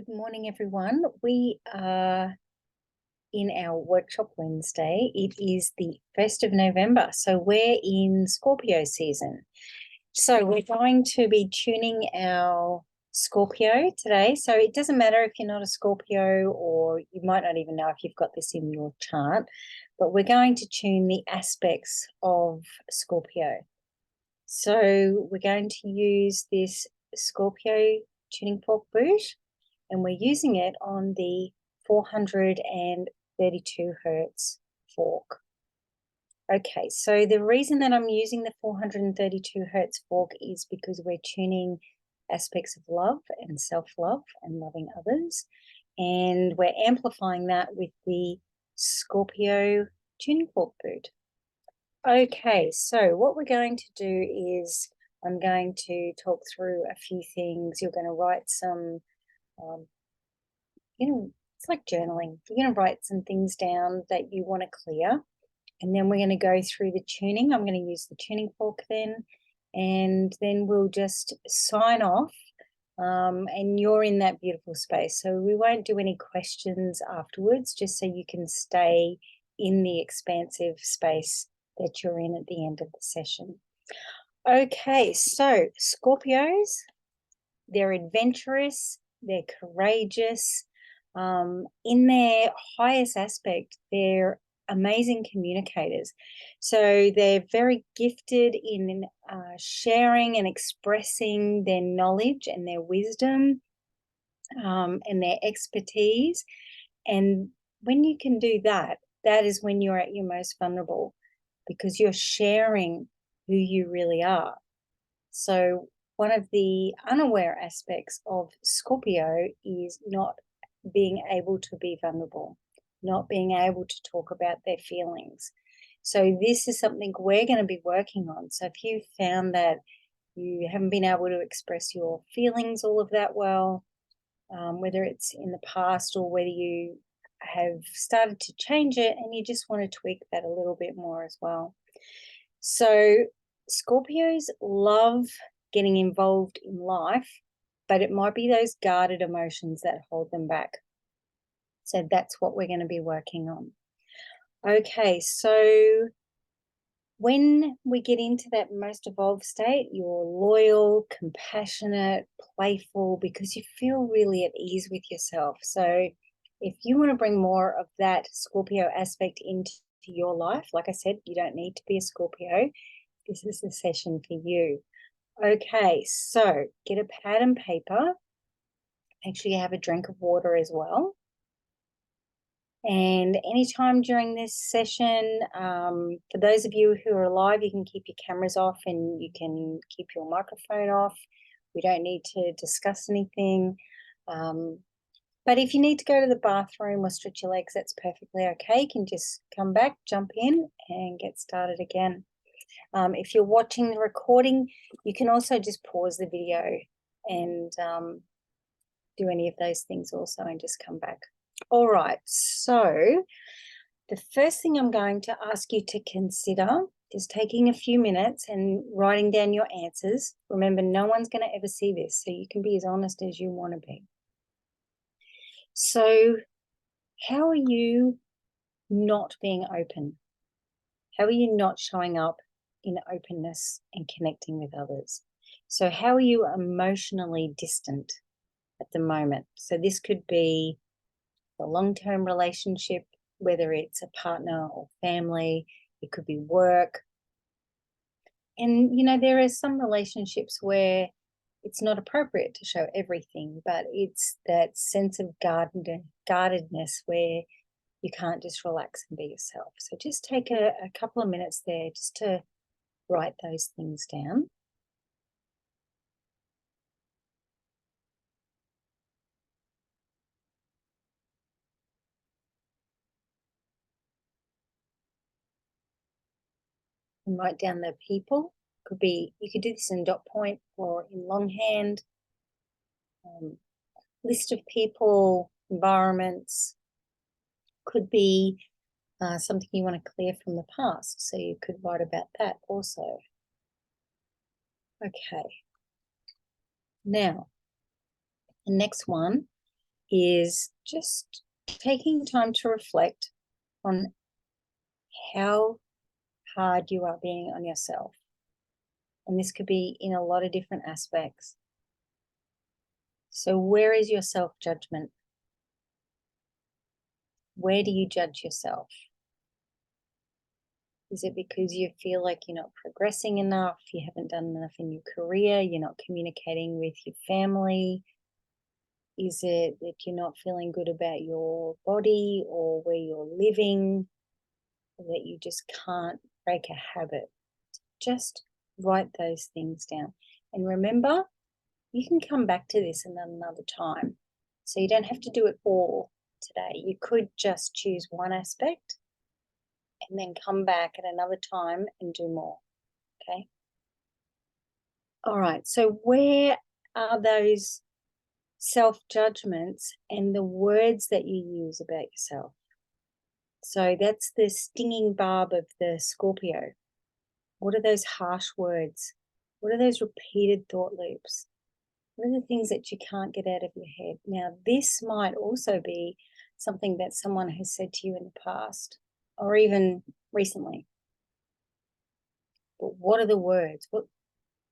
Good morning, everyone. We are in our workshop Wednesday. It is the 1st of November, so we're in Scorpio season. So we're going to be tuning our Scorpio today. So it doesn't matter if you're not a Scorpio, or you might not even know if you've got this in your chart, but we're going to tune the aspects of Scorpio. So we're going to use this Scorpio tuning fork boot, and we're using it on the 432 hertz fork. Okay, so the reason that I'm using the 432 hertz fork is because we're tuning aspects of love and self-love and loving others, and we're amplifying that with the Scorpio tuning fork boot. Okay, so what we're going to do is I'm going to talk through a few things. You're going to write some it's like journaling. You're going to write some things down that you want to clear, and then we're going to go through the tuning. I'm going to use the tuning fork then, and then we'll just sign off, and you're in that beautiful space. So we won't do any questions afterwards, just so you can stay in the expansive space that you're in at the end of the session. Okay, so Scorpios, they're adventurous, they're courageous. In their highest aspect, they're amazing communicators. So they're very gifted in sharing and expressing their knowledge and their wisdom, and their expertise. And when you can do that, that is when you're at your most vulnerable, because you're sharing who you really are. So one of the unaware aspects of Scorpio is not being able to be vulnerable, not being able to talk about their feelings. So this is something we're going to be working on. So if you found that you haven't been able to express your feelings all of that well, whether it's in the past or whether you have started to change it and you just want to tweak that a little bit more as well. So Scorpios love getting involved in life, but it might be those guarded emotions that hold them back. So that's what we're going to be working on. Okay, so when we get into that most evolved state, you're loyal, compassionate, playful, because you feel really at ease with yourself. So if you want to bring more of that Scorpio aspect into your life, like I said, you don't need to be a Scorpio. This is the session for you. Okay, so get a pad and paper. Make sure you have a drink of water as well. And anytime during this session, for those of you who are live, you can keep your cameras off and you can keep your microphone off. We don't need to discuss anything. But if you need to go to the bathroom or stretch your legs, that's perfectly okay. You can just come back, jump in, and get started again. If you're watching the recording, you can also just pause the video and do any of those things also and just come back. All right, so the first thing I'm going to ask you to consider is taking a few minutes and writing down your answers. Remember, no one's going to ever see this, so you can be as honest as you want to be. So how are you not being open? How are you not showing up in openness and connecting with others? So how are you emotionally distant at the moment? So this could be a long-term relationship, whether it's a partner or family, it could be work. And, there are some relationships where it's not appropriate to show everything, but it's that sense of guardedness where you can't just relax and be yourself. So just take a couple of minutes there just to write those things down. And write down the people. You could do this in dot point or in longhand. List of people, environments. Could be something you want to clear from the past, so you could write about that also. Okay. Now, the next one is just taking time to reflect on how hard you are being on yourself. And this could be in a lot of different aspects. So where is your self-judgment? Where do you judge yourself? Is it because you feel like you're not progressing enough, you haven't done enough in your career, you're not communicating with your family? Is it that you're not feeling good about your body or where you're living, or that you just can't break a habit? Just write those things down. And remember, you can come back to this another time. So you don't have to do it all today. You could just choose one aspect and then come back at another time and do more. Okay. All right. So where are those self-judgments and the words that you use about yourself? So that's the stinging barb of the Scorpio. What are those harsh words? What are those repeated thought loops? What are the things that you can't get out of your head? Now, this might also be something that someone has said to you in the past or even recently. But what are the words? What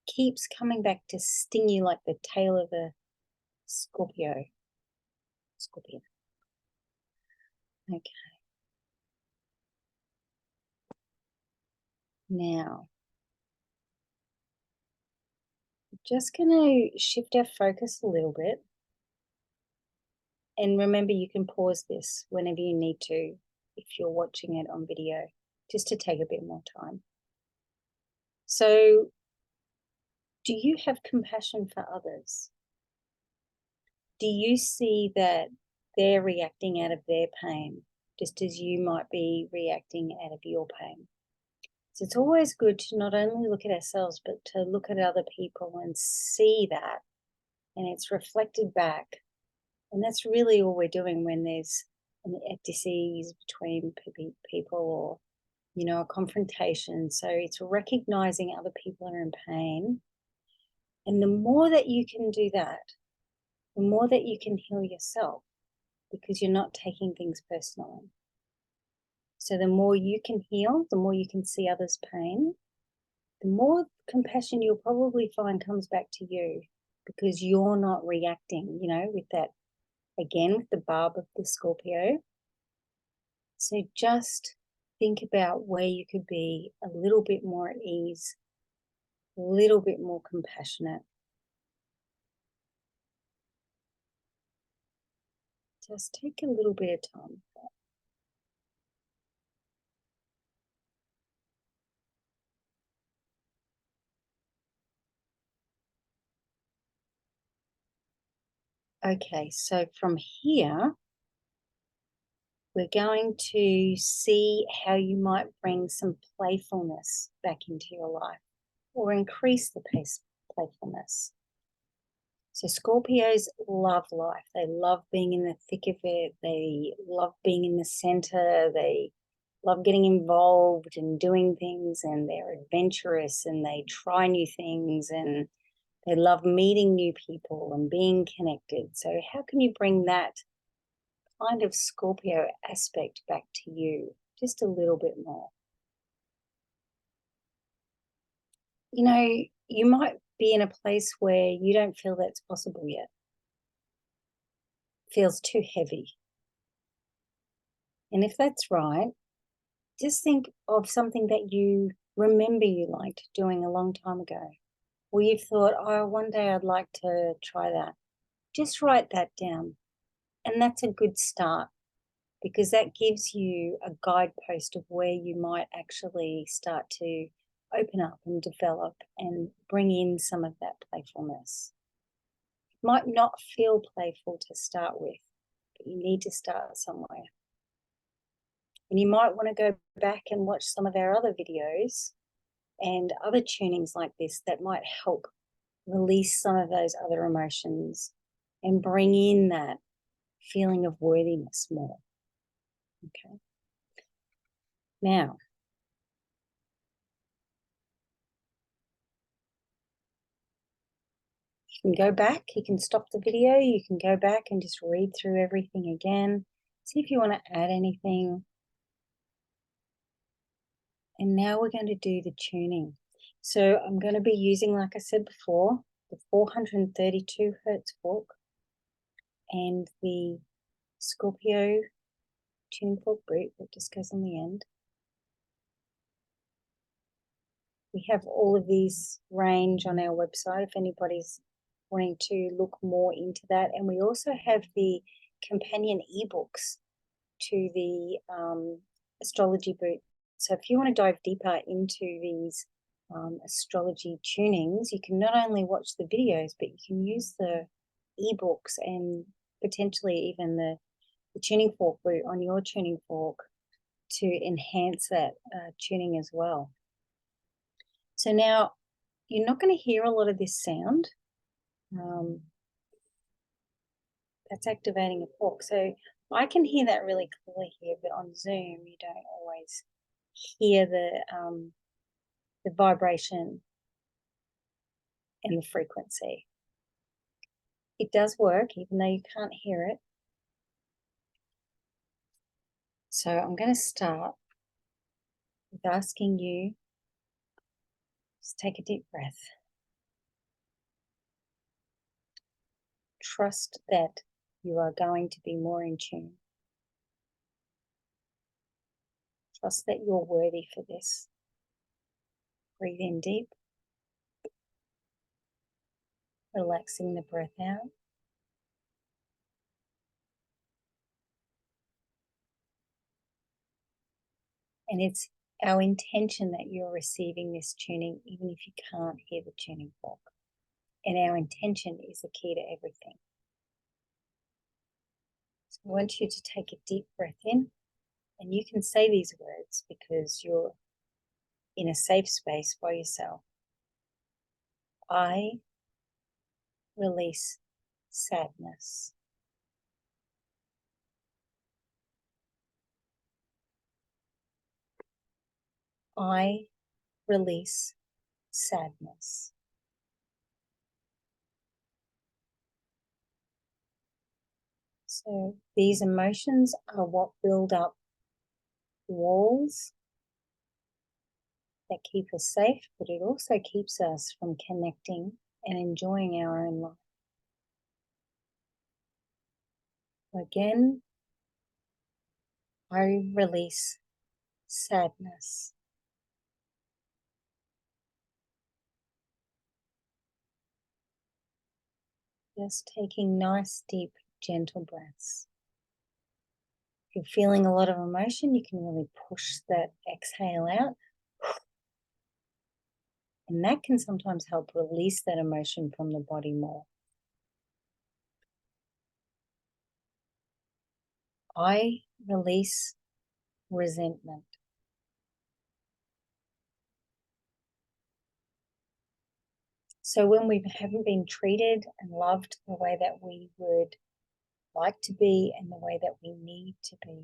keeps coming back to sting you like the tail of a Scorpio? Scorpion. Okay. Now, just going to shift our focus a little bit. And remember, you can pause this whenever you need to if you're watching it on video, just to take a bit more time. So, do you have compassion for others? Do you see that they're reacting out of their pain, just as you might be reacting out of your pain? So it's always good to not only look at ourselves, but to look at other people and see that, and it's reflected back. And that's really all we're doing when there's a disease between people, or, you know, a confrontation. So it's recognizing other people are in pain. And the more that you can do that, the more that you can heal yourself, because you're not taking things personally. So the more you can heal, the more you can see others' pain, the more compassion you'll probably find comes back to you, because you're not reacting, you know, with that, again, with the barb of the Scorpio. So just think about where you could be a little bit more at ease, a little bit more compassionate. Just take a little bit of time. Okay, so from here, we're going to see how you might bring some playfulness back into your life, or increase the pace of playfulness. So Scorpios love life. They love being in the thick of it. They love being in the center. They love getting involved and doing things, and they're adventurous and they try new things, and they love meeting new people and being connected. So how can you bring that kind of Scorpio aspect back to you just a little bit more? You know, you might be in a place where you don't feel that's possible yet. It feels too heavy. And if that's right, just think of something that you remember you liked doing a long time ago, or you've thought, oh, one day I'd like to try that. Just write that down. And that's a good start, because that gives you a guidepost of where you might actually start to open up and develop and bring in some of that playfulness. It might not feel playful to start with, but you need to start somewhere. And you might want to go back and watch some of our other videos and other tunings like this that might help release some of those other emotions and bring in that feeling of worthiness more. Okay. Now, You can go back, you can stop the video, you can go back and just read through everything again. See if you want to add anything. And now we're going to do the tuning. So I'm going to be using, like I said before, the 432 hertz fork and the Scorpio tuning fork boot that just goes on the end. We have all of these range on our website if anybody's wanting to look more into that. And we also have the companion ebooks to the astrology boot. So if you want to dive deeper into these astrology tunings, you can not only watch the videos, but you can use the ebooks and potentially even the tuning fork boot on your tuning fork to enhance that tuning as well. So now you're not going to hear a lot of this sound. That's activating a fork. So I can hear that really clearly here, but on Zoom you don't always hear the vibration and the frequency. It does work, even though you can't hear it. So I'm going to start with asking you, just take a deep breath. Trust that you are going to be more in tune. Trust that you're worthy for this. Breathe in deep, relaxing the breath out. And it's our intention that you're receiving this tuning, even if you can't hear the tuning fork. And our intention is the key to everything. So I want you to take a deep breath in, and you can say these words because you're in a safe space by yourself. I release sadness. I release sadness. So these emotions are what build up walls that keep us safe, but it also keeps us from connecting and enjoying our own life. Again, I release sadness. Just taking nice, deep, gentle breaths. If you're feeling a lot of emotion, you can really push that exhale out. And that can sometimes help release that emotion from the body more. I release resentment. So when we haven't been treated and loved the way that we would like to be and the way that we need to be,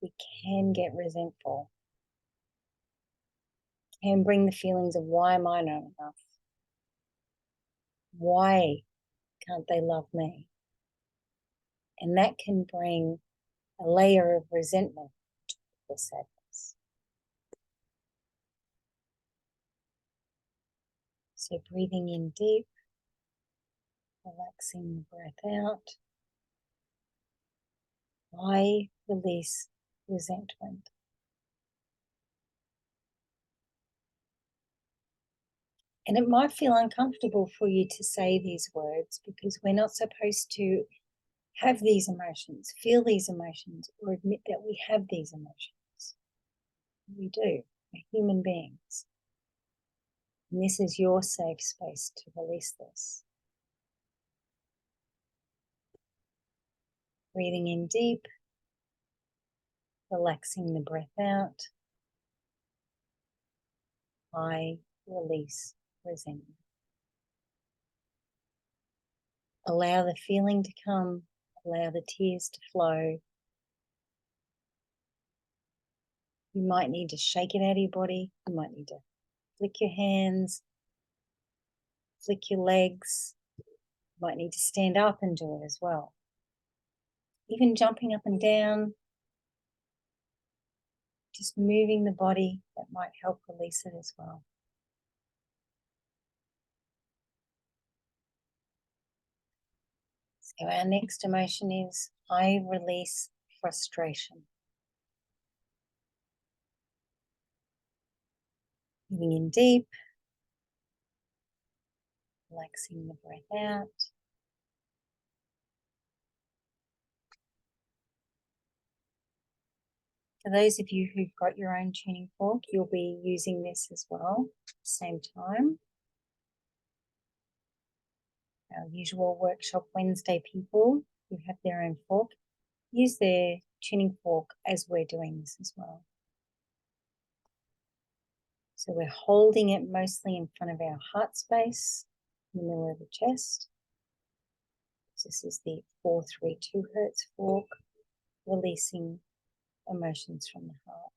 we can get resentful. Can bring the feelings of why am I not enough? Why can't they love me? And that can bring a layer of resentment to the sadness. So breathing in deep, relaxing the breath out. I release resentment. And it might feel uncomfortable for you to say these words because we're not supposed to have these emotions, feel these emotions, or admit that we have these emotions. We do. We're human beings. And this is your safe space to release this. Breathing in deep, relaxing the breath out. I release resentment. Allow the feeling to come, allow the tears to flow. You might need to shake it out of your body. You might need to flick your hands. flick your legs. You might need to stand up and do it as well. Even jumping up and down, just moving the body, that might help release it as well. So our next emotion is I release frustration. Breathing in deep, relaxing the breath out. For those of you who've got your own tuning fork, you'll be using this as well at the same time. Our usual workshop Wednesday people who have their own fork, use their tuning fork as we're doing this as well. So we're holding it mostly in front of our heart space, in the middle of the chest. This is the 432 Hertz fork, releasing emotions from the heart.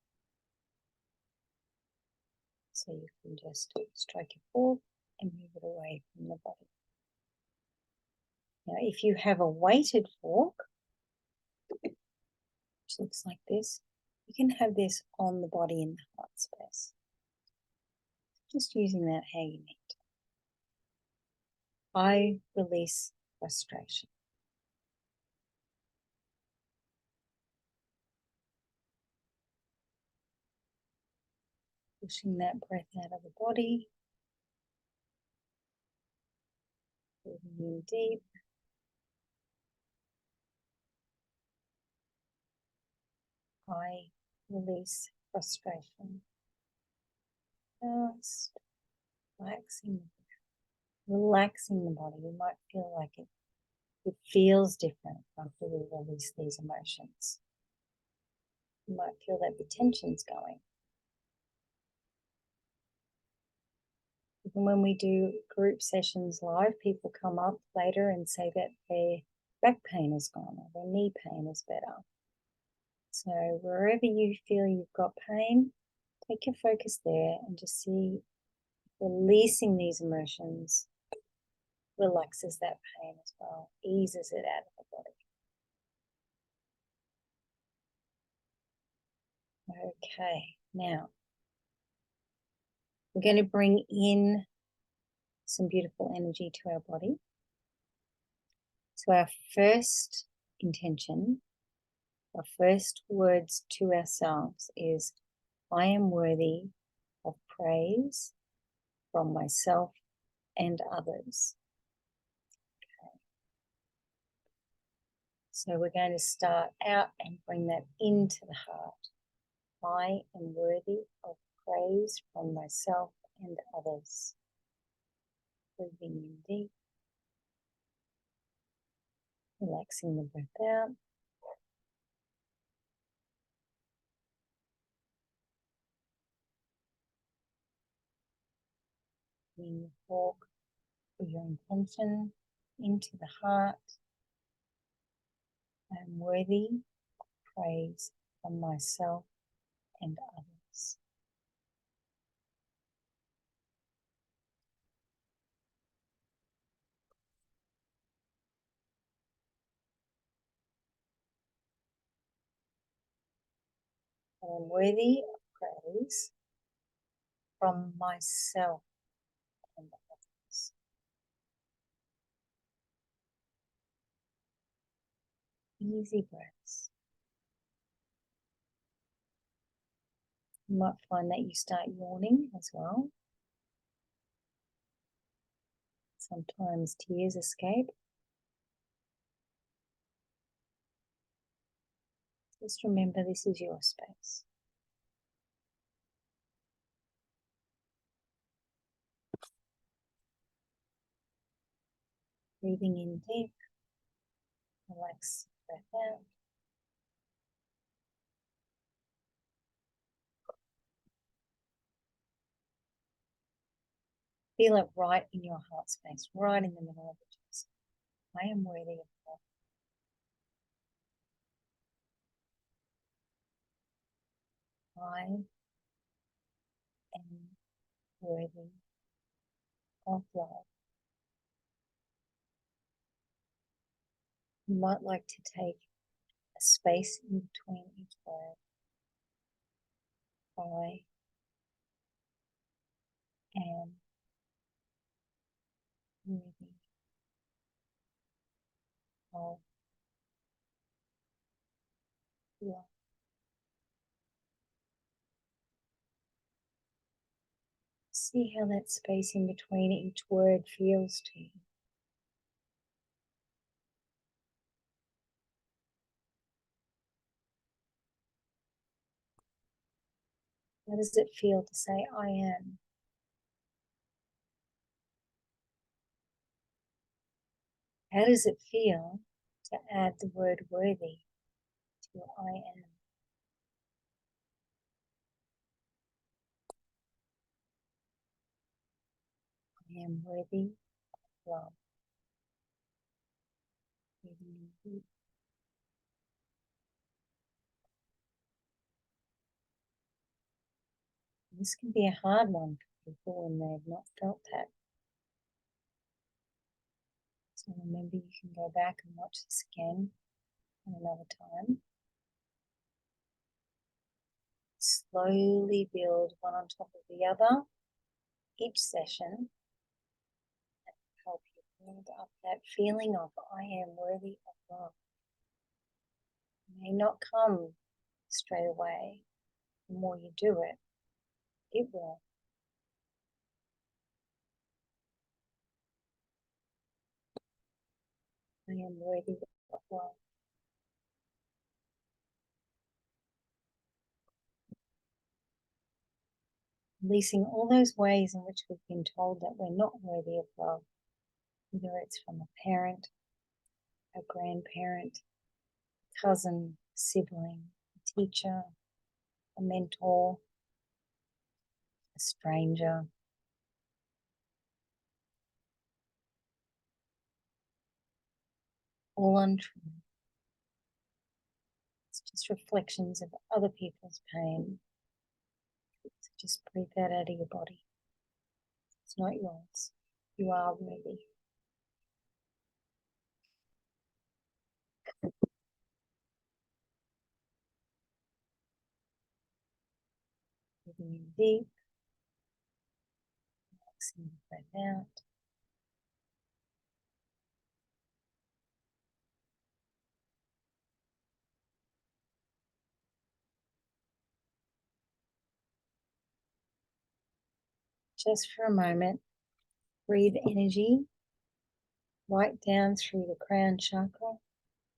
So you can just strike your fork and move it away from the body. Now, if you have a weighted fork, which looks like this, you can have this on the body in the heart space. Just using that how you need. I release frustration. Pushing that breath out of the body. Breathing in deep. I release frustration. Just relaxing the body. You might feel like it feels different after we release these emotions. You might feel that the tension's going. Even when we do group sessions live, people come up later and say that their back pain is gone or their knee pain is better. So wherever you feel you've got pain, take your focus there and just see releasing these emotions relaxes that pain as well, eases it out of the body. Okay, now we're going to bring in some beautiful energy to our body. So our first intention, our first words to ourselves is, I am worthy of praise from myself and others. Okay. So we're going to start out and bring that into the heart. I am worthy of praise from myself and others. Breathing in deep. Relaxing the breath out. Bring your fork for your intention into the heart. I am worthy of praise from myself and others. I am worthy of praise from myself and others. Easy breaths. You might find that you start yawning as well. Sometimes tears escape. Just remember, this is your space. Breathing in deep. Relax, breath out. Feel it right in your heart space, right in the middle of the chest. I am worthy of love. I am worthy of love. You might like to take a space in between each word. I am worthy of love. See how that space in between each word feels to you. How does it feel to say I am? How does it feel to add the word worthy to I am? I am worthy of love. This can be a hard one for people when they've not felt that. So remember, you can go back and watch this again another time. Slowly build one on top of the other each session. Help you build up that feeling of I am worthy of love. It may not come straight away. The more you do it, it will. I am worthy of love. Releasing all those ways in which we've been told that we're not worthy of love, whether it's from a parent, a grandparent, cousin, sibling, a teacher, a mentor, a stranger. All untrue. It's just reflections of other people's pain. So just breathe that out of your body. It's not yours. You are worthy. Breathing in deep, relaxing the breath out. Just for a moment, breathe energy right down through the crown chakra,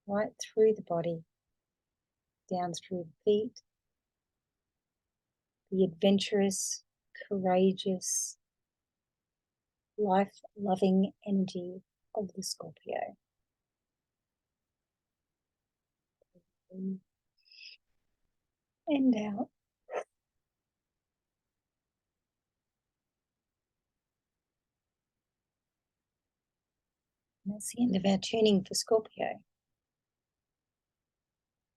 right through the body, down through the feet. The adventurous, courageous, life-loving energy of the Scorpio. And out. And that's the end of our tuning for Scorpio.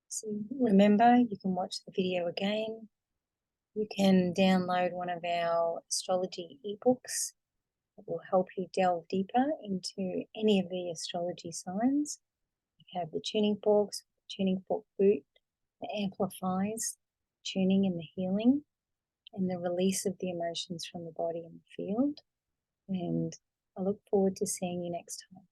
So remember, you can watch the video again. You can download one of our astrology ebooks that will help you delve deeper into any of the astrology signs. You have the tuning forks, the tuning fork boot that amplifies tuning and the healing and the release of the emotions from the body and the field. And I look forward to seeing you next time.